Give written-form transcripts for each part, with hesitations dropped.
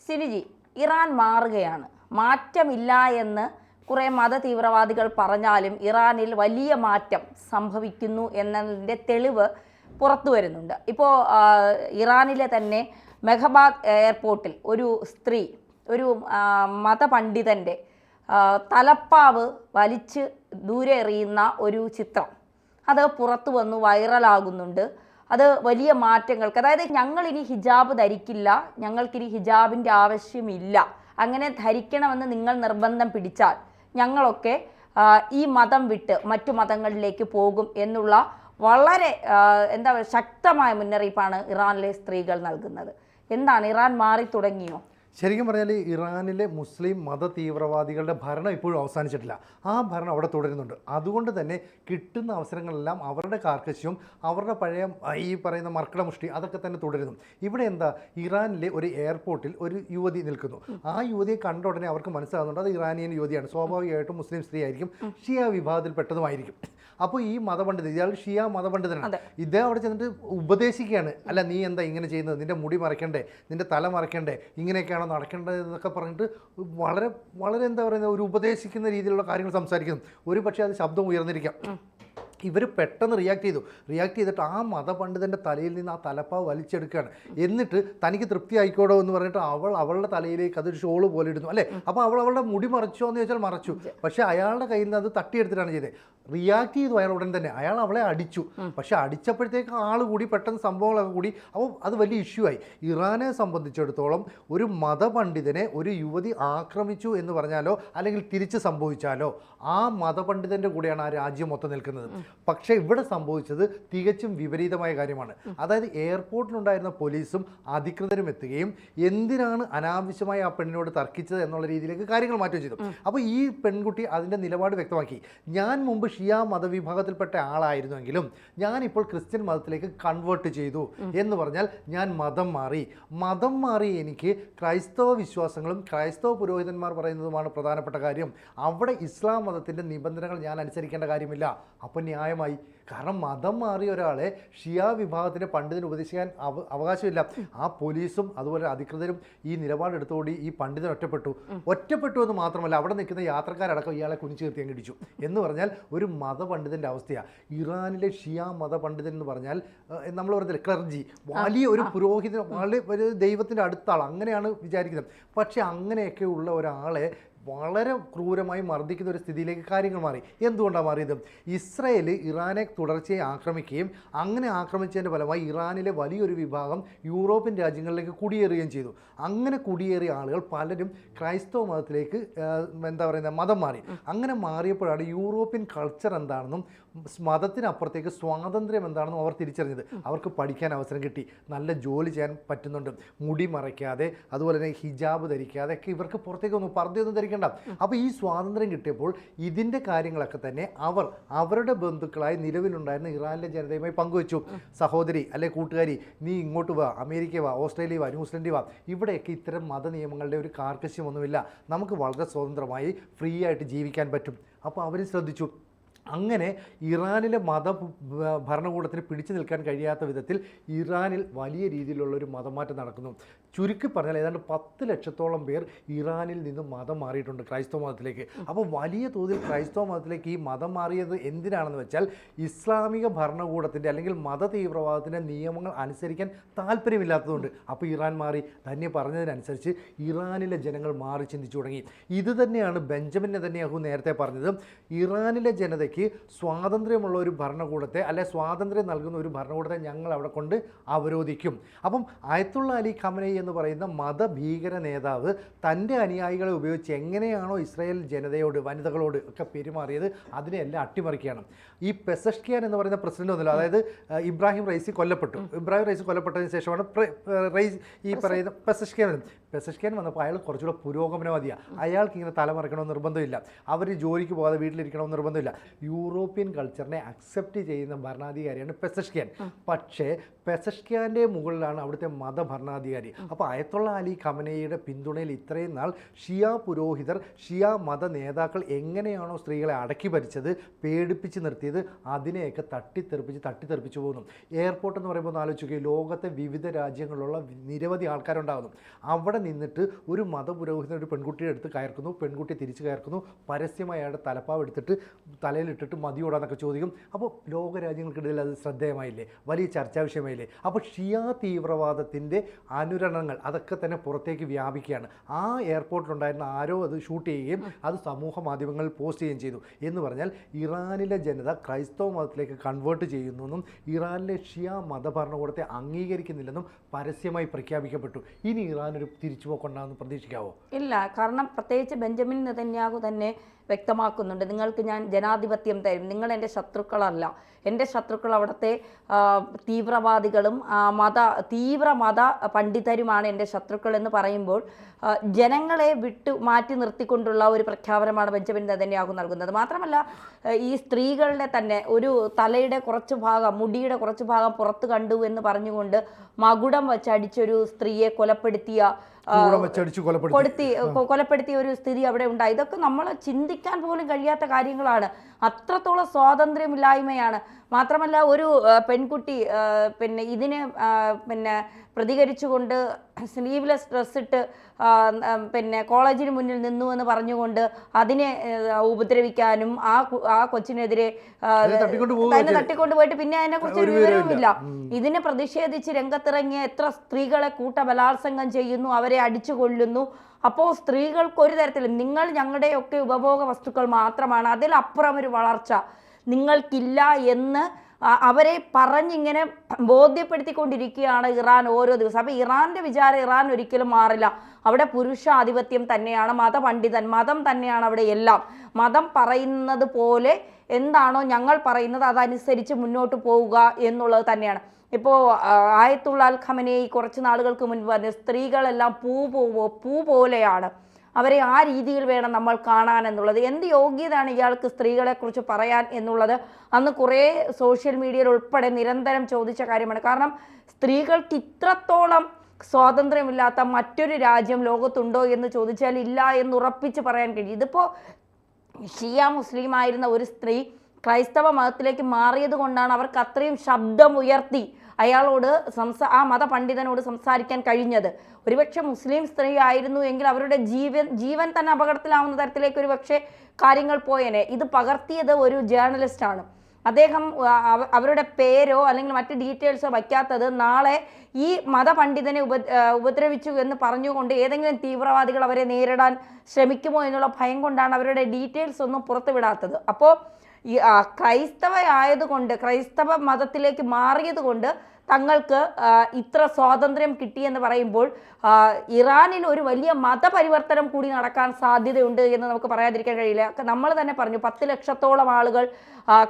സിനിജി, Iran മാറുകയാണ്. മാറ്റമില്ല എന്ന് കുറേ മത തീവ്രവാദികൾ പറഞ്ഞാലും ഇറാനിൽ വലിയ മാറ്റം സംഭവിക്കുന്നു എന്നതിൻ്റെ തെളിവ് പുറത്തു വരുന്നുണ്ട്. ഇപ്പോൾ ഇറാനിലെ തന്നെ മെഹബാദ് എയർപോർട്ടിൽ ഒരു സ്ത്രീ ഒരു മതപണ്ഡിതൻ്റെ തലപ്പാവ് വലിച്ച് ദൂരെ എറിയുന്ന ഒരു ചിത്രം അത് പുറത്തു വന്നു വൈറലാകുന്നുണ്ട്. അത് വലിയ മാറ്റങ്ങൾക്ക്, അതായത് ഞങ്ങളിനി ഹിജാബ് ധരിക്കില്ല, ഞങ്ങൾക്കിനി ഹിജാബിൻ്റെ ആവശ്യമില്ല, അങ്ങനെ ധരിക്കണമെന്ന് നിങ്ങൾ നിർബന്ധം പിടിച്ചാൽ ഞങ്ങളൊക്കെ ഈ മതം വിട്ട് മറ്റു മതങ്ങളിലേക്ക് പോകും എന്നുള്ള വളരെ ശക്തമായ മുന്നറിയിപ്പാണ് ഇറാനിലെ സ്ത്രീകൾ നൽകുന്നത്. എന്താണ്, ഇറാൻ മാറി തുടങ്ങിയോ? ശരിക്കും പറഞ്ഞാൽ ഇറാനിലെ മുസ്ലിം മത തീവ്രവാദികളുടെ ഭരണം ഇപ്പോഴും അവസാനിച്ചിട്ടില്ല. ആ ഭരണം അവിടെ തുടരുന്നുണ്ട്. അതുകൊണ്ട് തന്നെ കിട്ടുന്ന അവസരങ്ങളെല്ലാം അവരുടെ കാർക്കശ്യവും അവരുടെ പഴയ ഈ പറയുന്ന മർക്കടമുഷ്ടി അതൊക്കെ തന്നെ തുടരുന്നു. ഇവിടെ എന്താ, ഇറാനിലെ ഒരു എയർപോർട്ടിൽ ഒരു യുവതി നിൽക്കുന്നു. ആ യുവതിയെ കണ്ട ഉടനെ അവർക്ക് മനസ്സിലാകുന്നുണ്ട് അത് ഇറാനിയൻ യുവതിയാണ്, സ്വാഭാവികമായിട്ടും മുസ്ലിം സ്ത്രീ ആയിരിക്കും, ഷിയ വിഭാഗത്തിൽപ്പെട്ടതുമായിരിക്കും. അപ്പോൾ ഈ മതപണ്ഡിതൻ, ഇയാൾ ഷിയ മതപണ്ഡിതനാണ്, ഇദ്ദേഹം അവിടെ ചെന്നിട്ട് ഉപദേശിക്കുകയാണ്, അല്ല നീ എന്താ ഇങ്ങനെ ചെയ്യുന്നത്, നിന്റെ മുടി മറയ്ക്കണ്ടേ, നിന്റെ തല മറയ്ക്കണ്ടേ, ഇങ്ങനെയൊക്കെയാണോ നടക്കേണ്ടത് എന്നൊക്കെ പറഞ്ഞിട്ട് വളരെ വളരെ എന്താ പറയുന്നത് ഒരു ഉപദേശിക്കുന്ന രീതിയിലുള്ള കാര്യങ്ങൾ സംസാരിക്കുന്നു. ഒരു പക്ഷേ അത് ശബ്ദം ഉയർന്നിരിക്കാം. ഇവർ പെട്ടെന്ന് റിയാക്ട് ചെയ്തിട്ട് ആ മതപണ്ഡിതൻ്റെ തലയിൽ നിന്ന് ആ തലപ്പാവ് വലിച്ചെടുക്കുകയാണ്. എന്നിട്ട് തനിക്ക് തൃപ്തി ആയിക്കോടോ എന്ന് പറഞ്ഞിട്ട് അവളുടെ തലയിലേക്ക് അതൊരു ഷോള് പോലെ ഇടുന്നു അല്ലേ. അപ്പോൾ അവളുടെ മുടി മറച്ചോ എന്ന് ചോദിച്ചാൽ മറച്ചു. പക്ഷേ അയാളുടെ കയ്യിൽ നിന്ന് അത് തട്ടിയെടുത്തിട്ടാണ് ചെയ്തത്. റിയാക്ട് ചെയ്തു അയാൾ ഉടൻ തന്നെ. അയാൾ അവളെ അടിച്ചു. പക്ഷേ അടിച്ചപ്പോഴത്തേക്ക് ആൾ കൂടി പെട്ടെന്ന് സംഭവങ്ങളൊക്കെ കൂടി. അപ്പോൾ അത് വലിയ ഇഷ്യൂ ആയി. ഇറാനെ സംബന്ധിച്ചിടത്തോളം ഒരു മതപണ്ഡിതനെ ഒരു യുവതി ആക്രമിച്ചു എന്ന് പറഞ്ഞാലോ അല്ലെങ്കിൽ തിരിച്ച് സംഭവിച്ചാലോ ആ മതപണ്ഡിതൻ്റെ കൂടെയാണ് ആ രാജ്യം മൊത്തം നിൽക്കുന്നത്. പക്ഷേ ഇവിടെ സംഭവിച്ചത് തികച്ചും വിപരീതമായ കാര്യമാണ്. അതായത് എയർപോർട്ടിലുണ്ടായിരുന്ന പോലീസും അധികൃതരും എത്തുകയും എന്തിനാണ് അനാവശ്യമായി ആ പെണ്ണിനോട് തർക്കിച്ചത് എന്നുള്ള രീതിയിലേക്ക് കാര്യങ്ങൾ മാറ്റുകയും ചെയ്തു. അപ്പോൾ ഈ പെൺകുട്ടി അതിൻ്റെ നിലപാട് വ്യക്തമാക്കി. ഞാൻ മുമ്പ് ഷിയ മതവിഭാഗത്തിൽപ്പെട്ട ആളായിരുന്നുവെങ്കിലും ഞാനിപ്പോൾ ക്രിസ്ത്യൻ മതത്തിലേക്ക് കൺവേർട്ട് ചെയ്തു എന്ന് പറഞ്ഞാൽ ഞാൻ മതം മാറി എനിക്ക് ക്രൈസ്തവ വിശ്വാസങ്ങളും ക്രൈസ്തവ പുരോഹിതന്മാർ പറയുന്നതുമാണ് പ്രധാനപ്പെട്ട കാര്യം. അവിടെ ഇസ്ലാം മതത്തിൻ്റെ നിബന്ധനകൾ ഞാൻ അനുസരിക്കേണ്ട കാര്യമില്ല. അപ്പം ന്യായമായി. കാരണം മതം മാറിയ ഒരാളെ ഷിയ വിഭാഗത്തിൻ്റെ പണ്ഡിതന് ഉപദേശിക്കാൻ അവകാശമില്ല. ആ പോലീസും അതുപോലെ അധികൃതരും ഈ നിലപാടെടുത്തോടി ഈ പണ്ഡിതൻ ഒറ്റപ്പെട്ടു എന്ന് മാത്രമല്ല അവിടെ നിൽക്കുന്ന യാത്രക്കാരടക്കം ഇയാളെ കുനിച്ചു നിർത്തി അങ്ങ് ഇടിച്ചു എന്ന് പറഞ്ഞാൽ ഒരു മതപണ്ഡിതൻ്റെ അവസ്ഥയാണ്. ഇറാനിലെ ഷിയ മതപണ്ഡിതൻ എന്ന് പറഞ്ഞാൽ നമ്മൾ പറഞ്ഞില്ല ക്ലർജി, വലിയ ഒരു പുരോഹിതൻ, വളരെ ഒരു ദൈവത്തിൻ്റെ അടുത്ത ആൾ, അങ്ങനെയാണ് വിചാരിക്കുന്നത്. പക്ഷേ അങ്ങനെയൊക്കെ ഉള്ള ഒരാളെ വളരെ ക്രൂരമായി മർദ്ദിക്കുന്ന ഒരു സ്ഥിതിയിലേക്ക് കാര്യങ്ങൾ മാറി. എന്തുകൊണ്ടാണ് മാറിയത്? ഇസ്രയേൽ ഇറാനെ തുടർച്ചയായി ആക്രമിക്കുകയും അങ്ങനെ ആക്രമിച്ചതിൻ്റെ ഫലമായി ഇറാനിലെ വലിയൊരു വിഭാഗം യൂറോപ്യൻ രാജ്യങ്ങളിലേക്ക് കുടിയേറുകയും ചെയ്തു. അങ്ങനെ കുടിയേറിയ ആളുകൾ പലരും ക്രൈസ്തവ മതത്തിലേക്ക് മതം മാറി. അങ്ങനെ മാറിയപ്പോഴാണ് യൂറോപ്യൻ കൾച്ചർ എന്താണെന്നും മതത്തിനപ്പുറത്തേക്ക് സ്വാതന്ത്ര്യം എന്താണെന്നും അവർ തിരിച്ചറിഞ്ഞത്. അവർക്ക് പഠിക്കാൻ അവസരം കിട്ടി, നല്ല ജോലി ചെയ്യാൻ പറ്റുന്നുണ്ട്, മുടി മറയ്ക്കാതെ അതുപോലെ തന്നെ ഹിജാബ് ധരിക്കാതെ ഒക്കെ ഇവർക്ക് പുറത്തേക്കൊന്നും പർദ്ദയൊന്നും ധരിക്കേണ്ട. അപ്പോൾ ഈ സ്വാതന്ത്ര്യം കിട്ടിയപ്പോൾ ഇതിൻ്റെ കാര്യങ്ങളൊക്കെ തന്നെ അവരുടെ ബന്ധുക്കളായി നിലവിലുണ്ടായിരുന്ന ഇറാനിലെ ജനതയുമായി പങ്കുവച്ചു. സഹോദരി അല്ലെ കൂട്ടുകാരി, നീ ഇങ്ങോട്ട് വാ, അമേരിക്ക വാ, ഓസ്ട്രേലിയ വാ, ന്യൂസിലൻഡ് വാ, ഇവിടെയൊക്കെ ഇത്തരം മത നിയമങ്ങളുടെ ഒരു കാർക്കശ്യമൊന്നുമില്ല, നമുക്ക് വളരെ സ്വതന്ത്രമായി ഫ്രീ ആയിട്ട് ജീവിക്കാൻ പറ്റും. അപ്പോൾ അവർ ശ്രദ്ധിച്ചു. അങ്ങനെ ഇറാനിലെ ഭരണകൂടത്തിന് പിടിച്ചു നിൽക്കാൻ കഴിയാത്ത വിധത്തിൽ ഇറാനിൽ വലിയ രീതിയിലുള്ളൊരു മതമാറ്റം നടക്കുന്നു. ചുരുക്കി പറഞ്ഞാൽ ഏതാണ്ട് 10 ലക്ഷത്തോളം പേർ ഇറാനിൽ നിന്ന് മതം മാറിയിട്ടുണ്ട് ക്രൈസ്തവ മതത്തിലേക്ക്. അപ്പോൾ വലിയ തോതിൽ ക്രൈസ്തവ മതത്തിലേക്ക് ഈ മതം മാറിയത് എന്തിനാണെന്ന് വെച്ചാൽ ഇസ്ലാമിക ഭരണകൂടത്തിൻ്റെ അല്ലെങ്കിൽ മത തീവ്രവാദത്തിൻ്റെ നിയമങ്ങൾ അനുസരിക്കാൻ താല്പര്യമില്ലാത്തതുകൊണ്ട്. അപ്പോൾ ഇറാൻ മാറി. തന്നെ പറഞ്ഞതിനനുസരിച്ച് ഇറാനിലെ ജനങ്ങൾ മാറി ചിന്തിച്ചു തുടങ്ങി. ഇത് തന്നെയാണ് ബെഞ്ചമിൻ നെതന്യാഹു നേരത്തെ പറഞ്ഞത്. ഇറാനിലെ ജനതയ്ക്ക് സ്വാതന്ത്ര്യമുള്ള ഒരു ഭരണകൂടത്തെ അല്ലെ സ്വാതന്ത്ര്യം നൽകുന്ന ഒരു ഭരണകൂടത്തെ ഞങ്ങൾ അവിടെ കൊണ്ട് അവരോധിക്കും. അപ്പം അയത്തുള്ള അലി ഖമനൈ എന്ന് പറയുന്ന മതഭീകര നേതാവ് തൻ്റെ അനുയായികളെ ഉപയോഗിച്ച് എങ്ങനെയാണോ ഇസ്രായേൽ ജനതയോട് വനിതകളോട് ഒക്കെ പെരുമാറിയത് അതിനെല്ലാം അട്ടിമറിക്കുകയാണ്. ഈ പെസഷ്കിയാൻ എന്ന് പറയുന്ന പ്രസിഡന്റ് ഒന്നുമില്ല, അതായത് ഇബ്രാഹിം റൈസി കൊല്ലപ്പെട്ടതിന് ശേഷമാണ് ഈ പറയുന്ന പെസഷ്കിയാൻ വന്നപ്പോൾ അയാൾ കുറച്ചുകൂടെ പുരോഗമനവാദിയാണ്. അയാൾക്ക് ഇങ്ങനെ തലമറക്കണമെന്ന് നിർബന്ധമില്ല, അവർ ജോലിക്ക് പോകാതെ വീട്ടിലിരിക്കണമെന്ന് നിർബന്ധമില്ല. യൂറോപ്യൻ കൾച്ചറിനെ അക്സെപ്റ്റ് ചെയ്യുന്ന ഭരണാധികാരിയാണ് പെസഷ്കിയാൻ. പക്ഷേ പെസഷ്കിയാൻ്റെ മുകളിലാണ് അവിടുത്തെ മതഭരണാധികാരി. അപ്പോൾ അയത്തുള്ള അലി ഖമനയുടെ പിന്തുണയിൽ ഇത്രയും നാൾ ഷിയ പുരോഹിതർ, ഷിയ മത നേതാക്കൾ എങ്ങനെയാണോ സ്ത്രീകളെ അടക്കി ഭരിച്ചത്, പേടിപ്പിച്ച് നിർത്തിയത്, അതിനെയൊക്കെ തട്ടിത്തെറിപ്പിച്ച് പോകുന്നു. എയർപോർട്ട് എന്ന് പറയുമ്പോൾ ആലോചിക്കുക, ലോകത്തെ വിവിധ രാജ്യങ്ങളിലുള്ള നിരവധി ആൾക്കാരുണ്ടാകുന്നു. അവിടെ നിന്നിട്ട് ഒരു മതപുരോഹിതൻ ഒരു പെൺകുട്ടിയെ എടുത്ത് കയർക്കുന്നു, പെൺകുട്ടി തിരിച്ച് കയർക്കുന്നു, പരസ്യമായി അയാളുടെ തലപ്പാവ് എടുത്തിട്ട് തലയിലിട്ടിട്ട് മതിയോടാന്നൊക്കെ ചോദിക്കും. അപ്പോൾ ലോകരാജ്യങ്ങൾക്കിടയിൽ അത് ശ്രദ്ധേയമായില്ലേ, വലിയ ചർച്ചാ വിഷയമായില്ലേ? അപ്പോൾ ഷിയ തീവ്രവാദത്തിൻ്റെ അനുരണനങ്ങൾ അതൊക്കെ തന്നെ പുറത്തേക്ക് വ്യാപിക്കുകയാണ്. ആ എയർപോർട്ടിലുണ്ടായിരുന്ന ആരോ അത് ഷൂട്ട് ചെയ്യുകയും അത് സമൂഹ മാധ്യമങ്ങളിൽ പോസ്റ്റ് ചെയ്യുകയും ചെയ്തു. എന്ന് പറഞ്ഞാൽ ഇറാനിലെ ജനത ക്രൈസ്തവ മതത്തിലേക്ക് കൺവേർട്ട് ചെയ്യുന്നെന്നും ഇറാനിലെ ഷിയ മതഭരണകൂടത്തെ അംഗീകരിക്കുന്നില്ലെന്നും പരസ്യമായി പ്രഖ്യാപിക്കപ്പെട്ടു. ഇനി ഇറാൻ ഒരു തിരിച്ചുപോക്കുണ്ടാകുമെന്ന് പ്രതീക്ഷിക്കാവോ? ഇല്ല, കാരണം പ്രത്യേകിച്ച് ബെഞ്ചമിൻ നെതന്യാഹു തന്നെ വ്യക്തമാക്കുന്നുണ്ട്, നിങ്ങൾക്ക് ഞാൻ ജനാധിപത്യം തരും, നിങ്ങൾ എൻ്റെ ശത്രുക്കളല്ല, എൻ്റെ ശത്രുക്കൾ അവിടുത്തെ തീവ്രവാദികളും തീവ്ര മത പണ്ഡിതരുമാണ് എൻ്റെ ശത്രുക്കൾ എന്ന് പറയുമ്പോൾ ജനങ്ങളെ മാറ്റി നിർത്തിക്കൊണ്ടുള്ള ഒരു പ്രഖ്യാപനമാണ് ബെഞ്ചമിൻ നെതന്യാഹു നൽകുന്നത്. മാത്രമല്ല ഈ സ്ത്രീകളുടെ തന്നെ ഒരു തലയുടെ കുറച്ച് ഭാഗം, മുടിയുടെ കുറച്ച് ഭാഗം പുറത്ത് കണ്ടു എന്ന് പറഞ്ഞുകൊണ്ട് മകുടം വച്ചടിച്ചൊരു സ്ത്രീയെ കൊലപ്പെടുത്തിയ ഒരു സ്ഥിതി അവിടെ ഉണ്ടായി. ഇതൊക്കെ നമ്മൾ ചിന്തിക്കാൻ പോലും കഴിയാത്ത കാര്യങ്ങളാണ്. അത്രത്തോളം സ്വാതന്ത്ര്യമില്ലായ്മയാണ്. മാത്രമല്ല ഒരു പെൺകുട്ടി ഇതിനെ പ്രതികരിച്ചുകൊണ്ട് സ്ലീവ്ലെസ് ഡ്രസ് ഇട്ട് കോളേജിന് മുന്നിൽ നിന്നു എന്ന് പറഞ്ഞുകൊണ്ട് അതിനെ ഉപദ്രവിക്കാനും ആ കൊച്ചിനെതിരെ തട്ടിക്കൊണ്ടുപോയിട്ട് പിന്നെ അതിനെക്കുറിച്ച് ഒരു വിവരവുമില്ല. ഇതിനെ പ്രതിഷേധിച്ച് രംഗത്തിറങ്ങിയ എത്ര സ്ത്രീകളെ ബലാത്സംഗം ചെയ്യുന്നു, അവരെ അടിച്ചു കൊല്ലുന്നു. അപ്പോൾ സ്ത്രീകൾക്ക് ഒരു തരത്തിലും നിങ്ങൾ ഞങ്ങളുടെയൊക്കെ ഉപഭോഗ വസ്തുക്കൾ മാത്രമാണ്, അതിലപ്പുറം ഒരു വളർച്ച നിങ്ങൾക്കില്ല എന്ന് അവരെ പറഞ്ഞിങ്ങനെ ബോധ്യപ്പെടുത്തിക്കൊണ്ടിരിക്കുകയാണ് ഇറാൻ ഓരോ ദിവസം. അപ്പോൾ ഇറാൻ്റെ വിചാരം ഇറാൻ ഒരിക്കലും മാറില്ല. അവിടെ പുരുഷാധിപത്യം തന്നെയാണ്, മതം തന്നെയാണ് അവിടെ എല്ലാം. മതം പറയുന്നത് പോലെ എന്താണോ ഞങ്ങൾ പറയുന്നത് അതനുസരിച്ച് മുന്നോട്ട് പോവുക എന്നുള്ളത് തന്നെയാണ്. ഇപ്പോൾ ആയത്തുള്ള അൽ ഖമനേയി കുറച്ച് നാളുകൾക്ക് മുൻപ് പറഞ്ഞു, സ്ത്രീകളെല്ലാം പൂ പോലെയാണ്, അവരെ ആ രീതിയിൽ വേണം നമ്മൾ കാണാൻ എന്നുള്ളത്. എന്ത് യോഗ്യതയാണ് ഇയാൾക്ക് സ്ത്രീകളെക്കുറിച്ച് പറയാൻ എന്നുള്ളത് അന്ന് കുറേ സോഷ്യൽ മീഡിയയിൽ ഉൾപ്പെടെ നിരന്തരം ചോദിച്ച കാര്യമാണ്. കാരണം സ്ത്രീകൾക്ക് ഇത്രത്തോളം സ്വാതന്ത്ര്യമില്ലാത്ത മറ്റൊരു രാജ്യം ലോകത്തുണ്ടോ എന്ന് ചോദിച്ചാൽ ഇല്ല എന്ന് ഉറപ്പിച്ച് പറയാൻ കഴിയും. ഇതിപ്പോൾ ഷിയ മുസ്ലിം ആയിരുന്ന ഒരു സ്ത്രീ ക്രൈസ്തവ മതത്തിലേക്ക് മാറിയത് കൊണ്ടാണ് അവർക്ക് അത്രയും ശബ്ദമുയർത്തി അയാളോട് ആ മതപണ്ഡിതനോട് സംസാരിക്കാൻ കഴിഞ്ഞത്. ഒരുപക്ഷെ മുസ്ലിം സ്ത്രീ ആയിരുന്നു എങ്കിൽ അവരുടെ ജീവൻ തന്നെ അപകടത്തിലാവുന്ന തരത്തിലേക്ക് ഒരു പക്ഷേ കാര്യങ്ങൾ പോയേനെ. ഇത് പകർത്തിയത് ഒരു ജേർണലിസ്റ്റാണ്. അദ്ദേഹം അവരുടെ പേരോ അല്ലെങ്കിൽ മറ്റ് ഡീറ്റെയിൽസോ വയ്ക്കാത്തത് നാളെ ഈ മതപണ്ഡിതനെ ഉപദ്രവിച്ചു എന്ന് പറഞ്ഞുകൊണ്ട് ഏതെങ്കിലും തീവ്രവാദികൾ അവരെ നേരിടാൻ ശ്രമിക്കുമോ എന്നുള്ള ഭയം കൊണ്ടാണ് അവരുടെ ഡീറ്റെയിൽസ് ഒന്നും പുറത്തുവിടാത്തത്. അപ്പോൾ ഈ ക്രൈസ്തവ മതത്തിലേക്ക് മാറിയത് കൊണ്ട് തങ്ങൾക്ക് ഇത്ര സ്വാതന്ത്ര്യം കിട്ടിയെന്ന് പറയുമ്പോൾ ഇറാനിൽ ഒരു വലിയ മതപരിവർത്തനം കൂടി നടക്കാൻ സാധ്യതയുണ്ട് എന്ന് നമുക്ക് പറയാതിരിക്കാൻ കഴിയില്ല. നമ്മൾ തന്നെ പറഞ്ഞു 10 ലക്ഷത്തോളം ആളുകൾ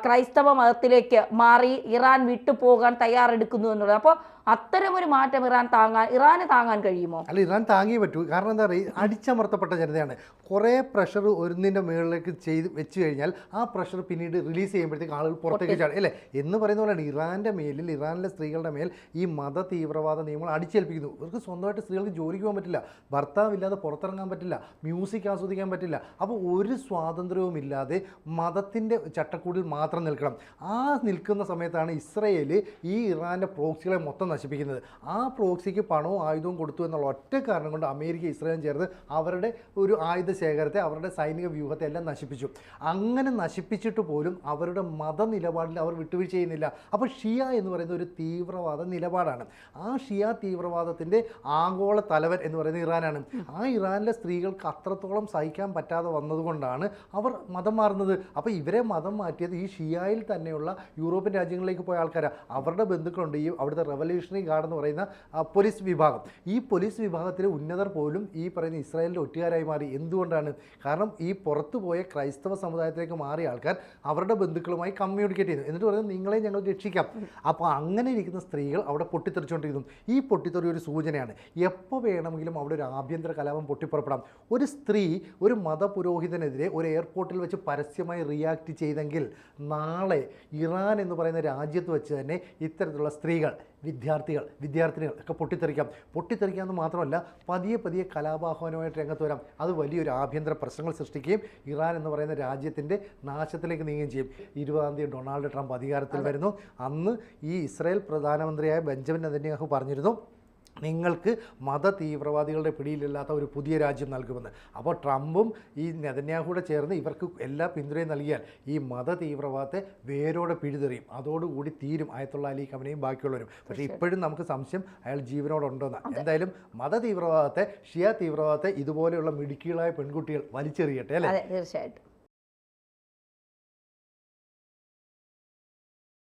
ക്രൈസ്തവ മതത്തിലേക്ക് മാറി ഇറാൻ വിട്ടുപോകാൻ തയ്യാറെടുക്കുന്നു എന്നുള്ളത്. അപ്പോൾ അത്തരമൊരു മാറ്റം ഇറാന് താങ്ങാൻ കഴിയുമോ? അല്ല, ഇറാൻ താങ്ങിയേ പറ്റൂ. കാരണം എന്താ പറയുക, അടിച്ചമർത്തപ്പെട്ട ജനതയാണ്. കുറേ പ്രഷർ ഒന്നിൻ്റെ മുകളിലേക്ക് വെച്ച് കഴിഞ്ഞാൽ ആ പ്രഷർ പിന്നീട് റിലീസ് ചെയ്യുമ്പോഴത്തേക്ക് ആളുകൾ പുറത്തേക്ക് ചാടും അല്ലേ എന്ന് പറയുന്ന പോലെയാണ്. ഇറാനിലെ സ്ത്രീകളുടെ മേൽ ഈ മത തീവ്രവാദ നിയമങ്ങൾ അടിച്ചേൽപ്പിക്കുന്നു. ഇവർക്ക് സ്വന്തമായിട്ട് സ്ത്രീകൾക്ക് ജോലിക്ക് പോകാൻ പറ്റില്ല, ഭർത്താവില്ലാതെ പുറത്തിറങ്ങാൻ പറ്റില്ല, മ്യൂസിക് ആസ്വദിക്കാൻ പറ്റില്ല. അപ്പോൾ ഒരു സ്വാതന്ത്ര്യവും ഇല്ലാതെ മതത്തിൻ്റെ ചട്ടക്കൂടിൽ മാത്രം നിൽക്കണം. ആ നിൽക്കുന്ന സമയത്താണ് ഇസ്രയേൽ ഈ ഇറാൻ്റെ പ്രോക്സികളെ മൊത്തം നശിപ്പിക്കുന്നത്. ആ പ്രോക്സിക്ക് പണവും ആയുധവും കൊടുത്തു എന്നുള്ള ഒറ്റ കാരണം കൊണ്ട് അമേരിക്ക ഇസ്രയേലും ചേർന്ന് അവരുടെ ഒരു ആയുധ ശേഖരത്തെ, അവരുടെ സൈനിക വ്യൂഹത്തെ എല്ലാം നശിപ്പിച്ചു. അങ്ങനെ നശിപ്പിച്ചിട്ട് പോലും അവരുടെ മതനിലപാടിൽ അവർ വിട്ടുവീഴ്ച ചെയ്യുന്നില്ല. അപ്പോൾ ഷിയ എന്ന് പറയുന്ന ഒരു തീവ്രവാദ നിലപാടാണ്. ആ ഷിയ തീവ്രവാദത്തിൻ്റെ ആഗോള തലവൻ എന്ന് പറയുന്നത് ഇറാനാണ്. ആ ഇറാനിലെ സ്ത്രീകൾക്ക് അത്രത്തോളം സഹിക്കാൻ പറ്റാതെ വന്നതുകൊണ്ടാണ് അവർ മതം മാറുന്നത്. അപ്പോൾ ഇവരെ മതം മാറ്റിയത് ഈ ഷിയായിൽ തന്നെയുള്ള യൂറോപ്യൻ രാജ്യങ്ങളിലേക്ക് പോയ ആൾക്കാരാണ്. അവരുടെ ബന്ധുക്കളുണ്ട് ഈ അവിടുത്തെ റവല്യൂഷണറി ഗാർഡ് എന്ന് പറയുന്ന പോലീസ് വിഭാഗം. ഈ പോലീസ് വിഭാഗത്തിലെ ഉന്നതർ പോലും ഈ പറയുന്ന ഇസ്രായേലിൻ്റെ ഒറ്റുകാരായി മാറി. എന്തുകൊണ്ടാണ്? കാരണം ഈ പുറത്തു പോയ ക്രൈസ്തവ സമുദായത്തിലേക്ക് മാറിയ ആൾക്കാർ അവരുടെ ബന്ധുക്കളുമായി കമ്മ്യൂണിക്കേറ്റ് ചെയ്യുന്നു. എന്നിട്ട് പറയുന്നത് നിങ്ങളെ ഞങ്ങൾ രക്ഷിക്കാം. അപ്പോൾ അങ്ങനെ ഇരിക്കുന്ന സ്ത്രീകൾ അവിടെ പൊട്ടിത്തെറിച്ചുകൊണ്ടിരിക്കുന്നു. ഈ പൊട്ടിത്തെറി ഒരു സൂചനയാണ്. എപ്പോൾ വേണമെങ്കിലും അവിടെ ഒരു ആഭ്യന്തര കലാപം പൊട്ടിപ്പുറപ്പെടാം. ഒരു സ്ത്രീ ഒരു മതപുരോഹിതനെതിരെ ഒരു എയർപോർട്ടിൽ വെച്ച് പരസ്യമായി റിയാക്ട് ചെയ്തെങ്കിൽ നാളെ ഇറാൻ എന്ന് പറയുന്ന രാജ്യത്ത് വെച്ച് തന്നെ ഇത്തരത്തിലുള്ള സ്ത്രീകൾ, വിദ്യാർത്ഥിനികൾ ഒക്കെ പൊട്ടിത്തെറിക്കാമെന്ന് മാത്രമല്ല പതിയെ കലാപാഹ്വാനമായിട്ട് രംഗത്ത് വരാം. അത് വലിയൊരു ആഭ്യന്തര പ്രശ്നങ്ങൾ സൃഷ്ടിക്കുകയും ഇറാൻ എന്ന് പറയുന്ന രാജ്യത്തിൻ്റെ നാശത്തിലേക്ക് നീങ്ങുകയും ചെയ്യും. 20-ാം തീയതി ഡൊണാൾഡ് ട്രംപ് അധികാരത്തിൽ വരുന്നു. അന്ന് ഈ ഇസ്രായേൽ പ്രധാനമന്ത്രിയായ ബെഞ്ചമിൻ നെതന്യാഹു പറഞ്ഞിരുന്നു, നിങ്ങൾക്ക് മത തീവ്രവാദികളുടെ പിടിയിലില്ലാത്ത ഒരു പുതിയ രാജ്യം നൽകുമെന്ന്. അപ്പോൾ ട്രംപും ഈ നെതന്യാഹുവിടെ ചേർന്ന് ഇവർക്ക് എല്ലാ പിന്തുണയും നൽകിയാൽ ഈ മത തീവ്രവാദത്തെ വേരോടെ പിഴുതെറിയും. അതോടുകൂടി തീരും അയത്തുള്ള അലി ഖമനയും ബാക്കിയുള്ളവരും. പക്ഷേ ഇപ്പോഴും നമുക്ക് സംശയം അയാൾ ജീവനോടുണ്ടോന്ന്. എന്തായാലും മത തീവ്രവാദത്തെ, ഷിയ തീവ്രവാദത്തെ ഇതുപോലെയുള്ള മിടുക്കികളായ പെൺകുട്ടികൾ വലിച്ചെറിയട്ടെ അല്ലേ? അതെ, തീർച്ചയായിട്ടും.